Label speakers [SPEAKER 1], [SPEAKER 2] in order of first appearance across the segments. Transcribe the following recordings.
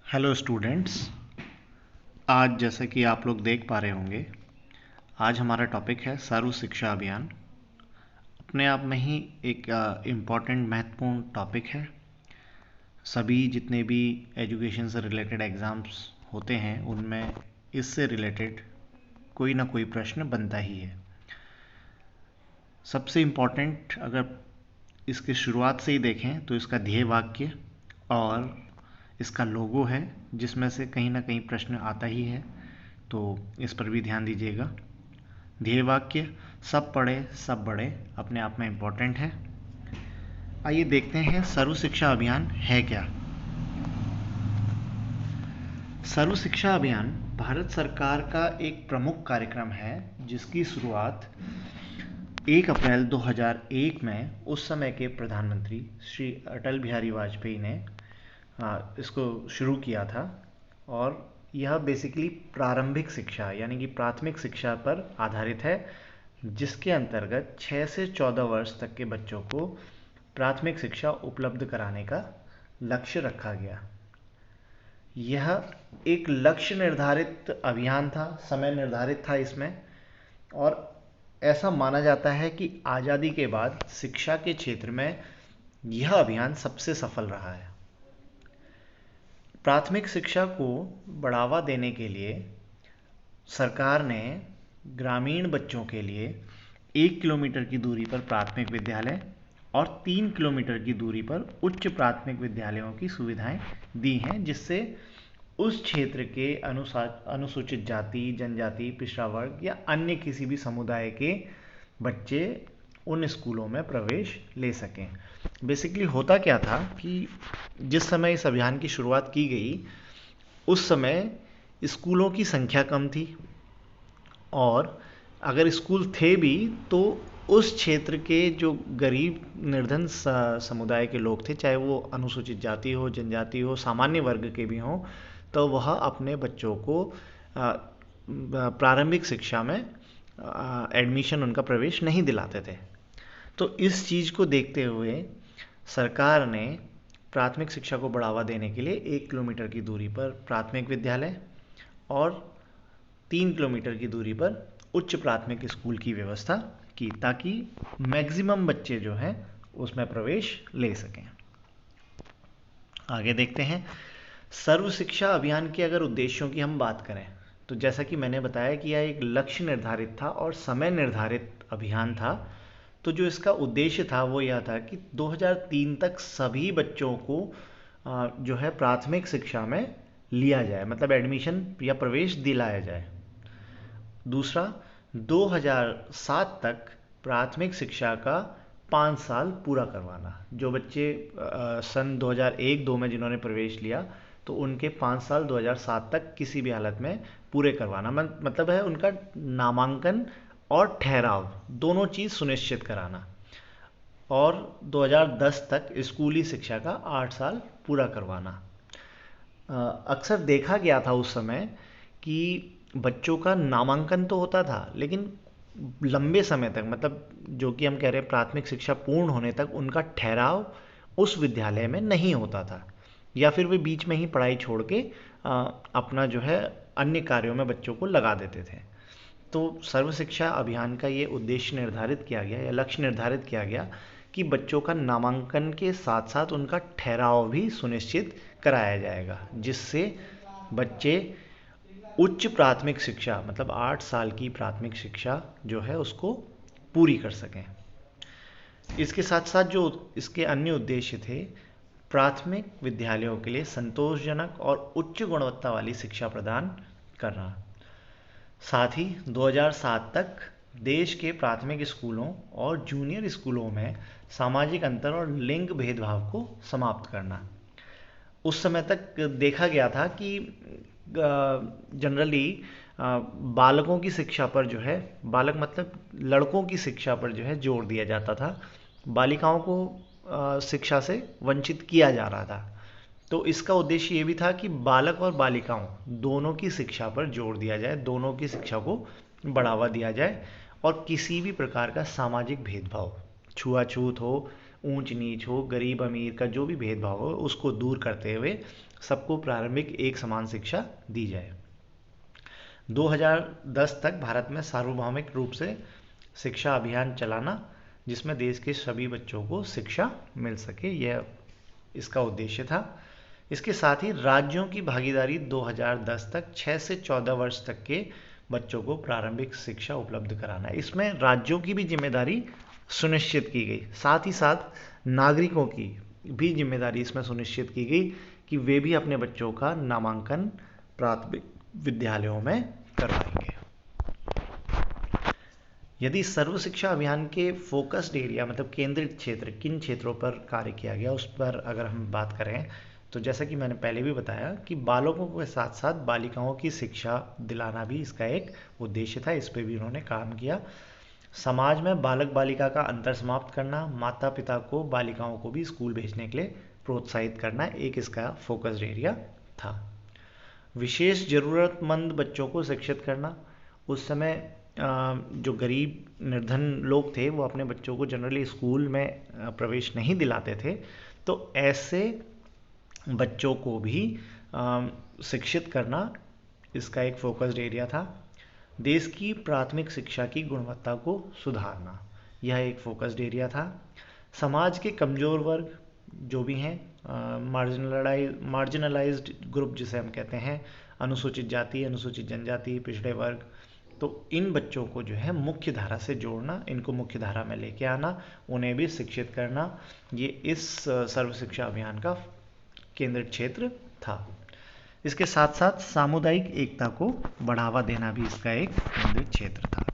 [SPEAKER 1] Hello students. आज जैसे कि आप लोग देख पा रहे होंगे, आज हमारा टॉपिक है सर्व शिक्षा अभियान। अपने आप में ही एक इम्पॉर्टेंट महत्वपूर्ण टॉपिक है। सभी जितने भी एजुकेशन से रिलेटेड एग्ज़ाम्स होते हैं उनमें इससे रिलेटेड कोई ना कोई प्रश्न बनता ही है। सबसे इम्पॉर्टेंट अगर इसकी शुरुआत से ही देखें तो इसका ध्येय वाक्य और इसका लोगो है, जिसमें से कहीं ना कहीं प्रश्न आता ही है, तो इस पर भी ध्यान दीजिएगा। ध्येय वाक्य सब पढ़े सब बढ़े अपने आप में इम्पॉर्टेंट है। आइए देखते हैं सर्व शिक्षा अभियान है क्या। सर्व शिक्षा अभियान भारत सरकार का एक प्रमुख कार्यक्रम है, जिसकी शुरुआत 1 अप्रैल 2001 में उस समय के प्रधानमंत्री श्री अटल बिहारी वाजपेयी ने इसको शुरू किया था। और यह बेसिकली प्रारंभिक शिक्षा यानी कि प्राथमिक शिक्षा पर आधारित है, जिसके अंतर्गत 6 से 14 वर्ष तक के बच्चों को प्राथमिक शिक्षा उपलब्ध कराने का लक्ष्य रखा गया। यह एक लक्ष्य निर्धारित अभियान था, समय निर्धारित था इसमें, और ऐसा माना जाता है कि आज़ादी के बाद शिक्षा के क्षेत्र में यह अभियान सबसे सफल रहा है। प्राथमिक शिक्षा को बढ़ावा देने के लिए सरकार ने ग्रामीण बच्चों के लिए 1 किलोमीटर की दूरी पर प्राथमिक विद्यालय और 3 किलोमीटर की दूरी पर उच्च प्राथमिक विद्यालयों की सुविधाएं दी हैं, जिससे उस क्षेत्र के अनुसूचित जाति, जनजाति, पिछड़ा वर्ग या अन्य किसी भी समुदाय के बच्चे उन स्कूलों में प्रवेश ले सकें। बेसिकली होता क्या था कि जिस समय इस अभियान की शुरुआत की गई उस समय स्कूलों की संख्या कम थी, और अगर स्कूल थे भी तो उस क्षेत्र के जो गरीब निर्धन समुदाय के लोग थे, चाहे वो अनुसूचित जाति हो, जनजाति हो, सामान्य वर्ग के भी हों, तो वह अपने बच्चों को प्रारंभिक शिक्षा में एडमिशन, उनका प्रवेश नहीं दिलाते थे। तो इस चीज़ को देखते हुए सरकार ने प्राथमिक शिक्षा को बढ़ावा देने के लिए 1 किलोमीटर की दूरी पर प्राथमिक विद्यालय और 3 किलोमीटर की दूरी पर उच्च प्राथमिक स्कूल की व्यवस्था की, ताकि मैक्सिमम बच्चे जो हैं उसमें प्रवेश ले सकें। आगे देखते हैं। सर्व शिक्षा अभियान के अगर उद्देश्यों की हम बात करें तो जैसा कि मैंने बताया कि यह एक लक्ष्य निर्धारित था और समय निर्धारित अभियान था। तो जो इसका उद्देश्य था वो यह था कि 2003 तक सभी बच्चों को जो है प्राथमिक शिक्षा में लिया जाए, मतलब एडमिशन या प्रवेश दिलाया जाए। दूसरा, 2007 तक प्राथमिक शिक्षा का 5 साल पूरा करवाना। जो बच्चे सन 2001-2 में जिन्होंने प्रवेश लिया तो उनके 5 साल 2007 तक किसी भी हालत में पूरे करवाना, मतलब है उनका नामांकन और ठहराव दोनों चीज़ सुनिश्चित कराना। और 2010 तक स्कूली शिक्षा का 8 साल पूरा करवाना। अक्सर देखा गया था उस समय कि बच्चों का नामांकन तो होता था, लेकिन लंबे समय तक, मतलब जो कि हम कह रहे हैं प्राथमिक शिक्षा पूर्ण होने तक, उनका ठहराव उस विद्यालय में नहीं होता था, या फिर वे बीच में ही पढ़ाई छोड़ के अपना जो है अन्य कार्यों में बच्चों को लगा देते थे। तो सर्व शिक्षा अभियान का ये उद्देश्य निर्धारित किया गया या लक्ष्य निर्धारित किया गया कि बच्चों का नामांकन के साथ साथ उनका ठहराव भी सुनिश्चित कराया जाएगा, जिससे बच्चे उच्च प्राथमिक शिक्षा, मतलब 8 साल की प्राथमिक शिक्षा जो है उसको पूरी कर सकें। इसके साथ साथ जो इसके अन्य उद्देश्य थे, प्राथमिक विद्यालयों के लिए संतोषजनक और उच्च गुणवत्ता वाली शिक्षा प्रदान करना। साथ ही 2007 तक देश के प्राथमिक स्कूलों और जूनियर स्कूलों में सामाजिक अंतर और लिंग भेदभाव को समाप्त करना। उस समय तक देखा गया था कि जनरली बालकों की शिक्षा पर जो है, बालक मतलब लड़कों की शिक्षा पर जो है जोर दिया जाता था, बालिकाओं को शिक्षा से वंचित किया जा रहा था। तो इसका उद्देश्य ये भी था कि बालक और बालिकाओं दोनों की शिक्षा पर जोर दिया जाए, दोनों की शिक्षा को बढ़ावा दिया जाए, और किसी भी प्रकार का सामाजिक भेदभाव, छुआछूत हो, ऊंच नीच हो, गरीब अमीर का जो भी भेदभाव हो उसको दूर करते हुए सबको प्रारंभिक एक समान शिक्षा दी जाए। 2010 तक भारत में सार्वभौमिक रूप से शिक्षा अभियान चलाना, जिसमें देश के सभी बच्चों को शिक्षा मिल सके, यह इसका उद्देश्य था। इसके साथ ही राज्यों की भागीदारी 2010 तक 6 से 14 वर्ष तक के बच्चों को प्रारंभिक शिक्षा उपलब्ध कराना, इसमें राज्यों की भी जिम्मेदारी सुनिश्चित की गई। साथ ही साथ नागरिकों की भी जिम्मेदारी इसमें सुनिश्चित की गई कि वे भी अपने बच्चों का नामांकन प्राथमिक विद्यालयों में करवाएंगे। यदि सर्व शिक्षा अभियान के फोकस्ड एरिया मतलब केंद्रित क्षेत्र किन क्षेत्रों पर कार्य किया गया उस पर अगर हम बात करें, तो जैसा कि मैंने पहले भी बताया कि बालकों के साथ साथ बालिकाओं की शिक्षा दिलाना भी इसका एक उद्देश्य था, इस पर भी उन्होंने काम किया। समाज में बालक बालिका का अंतर समाप्त करना, माता पिता को बालिकाओं को भी स्कूल भेजने के लिए प्रोत्साहित करना एक इसका फोकस्ड एरिया था। विशेष ज़रूरतमंद बच्चों को शिक्षित करना, उस समय जो गरीब निर्धन लोग थे वो अपने बच्चों को जनरली स्कूल में प्रवेश नहीं दिलाते थे, तो ऐसे बच्चों को भी शिक्षित करना इसका एक फोकस्ड एरिया था। देश की प्राथमिक शिक्षा की गुणवत्ता को सुधारना, यह एक फोकस्ड एरिया था। समाज के कमज़ोर वर्ग जो भी हैं, मार्जिनलाइज्ड ग्रुप जिसे हम कहते हैं, अनुसूचित जाति, अनुसूचित जनजाति, पिछड़े वर्ग, तो इन बच्चों को जो है मुख्य धारा से जोड़ना, इनको मुख्य धारा में लेके आना, उन्हें भी शिक्षित करना, ये इस सर्व शिक्षा अभियान का केंद्रित क्षेत्र था। इसके साथ साथ सामुदायिक एकता को बढ़ावा देना भी इसका एक केंद्रित क्षेत्र था।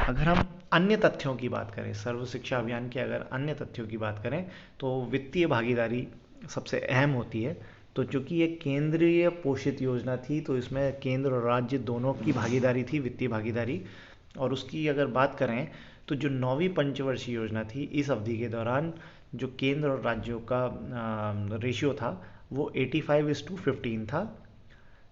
[SPEAKER 1] अगर हम अन्य तथ्यों की बात करें, सर्व शिक्षा अभियान के अगर अन्य तथ्यों की बात करें, तो वित्तीय भागीदारी सबसे अहम होती है। तो चूंकि ये केंद्रीय पोषित योजना थी, तो इसमें केंद्र और राज्य दोनों की भागीदारी थी, वित्तीय भागीदारी। और उसकी अगर बात करें तो जो 9वीं पंचवर्षीय योजना थी, इस अवधि के दौरान जो केंद्र और राज्यों का रेशियो था वो 85:15 था,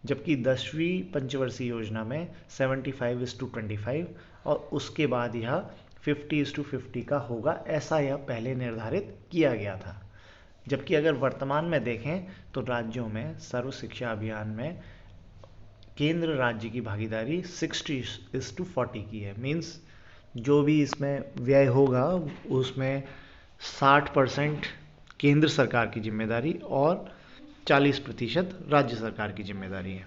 [SPEAKER 1] जबकि 10वीं पंचवर्षीय योजना में 75:25 और उसके बाद यह 50:50 का होगा, ऐसा यह पहले निर्धारित किया गया था। जबकि अगर वर्तमान में देखें तो राज्यों में सर्व शिक्षा अभियान में केंद्र राज्य की भागीदारी 60:40 की है। मीन्स जो भी इसमें व्यय होगा उसमें 60% केंद्र सरकार की जिम्मेदारी और 40% राज्य सरकार की जिम्मेदारी है।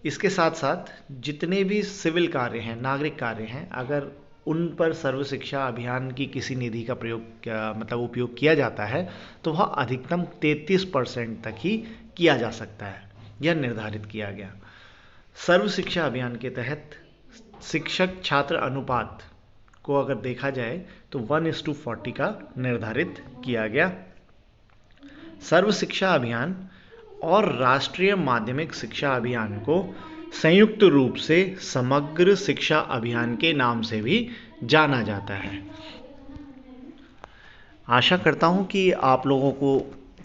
[SPEAKER 1] इसके साथ साथ जितने भी सिविल कार्य हैं, नागरिक कार्य हैं, अगर उन पर सर्व शिक्षा अभियान की किसी निधि का मतलब उपयोग किया जाता है, तो वह अधिकतम 33% तक ही किया जा सकता है, यह निर्धारित किया गया। सर्व शिक्षा अभियान के तहत शिक्षक छात्र अनुपात को अगर देखा जाए तो 1:40 का निर्धारित किया गया। सर्व शिक्षा अभियान और राष्ट्रीय माध्यमिक शिक्षा अभियान को संयुक्त रूप से समग्र शिक्षा अभियान के नाम से भी जाना जाता है। आशा करता हूँ कि आप लोगों को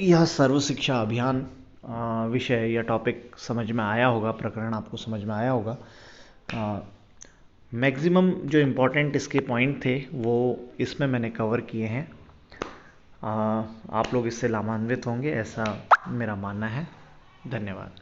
[SPEAKER 1] यह सर्व शिक्षा अभियान विषय या टॉपिक समझ में आया होगा, प्रकरण आपको समझ में आया होगा। मैक्सिमम जो इम्पोर्टेंट इसके पॉइंट थे वो इसमें मैंने कवर किए हैं। आप लोग इससे लाभान्वित होंगे ऐसा मेरा मानना है। धन्यवाद।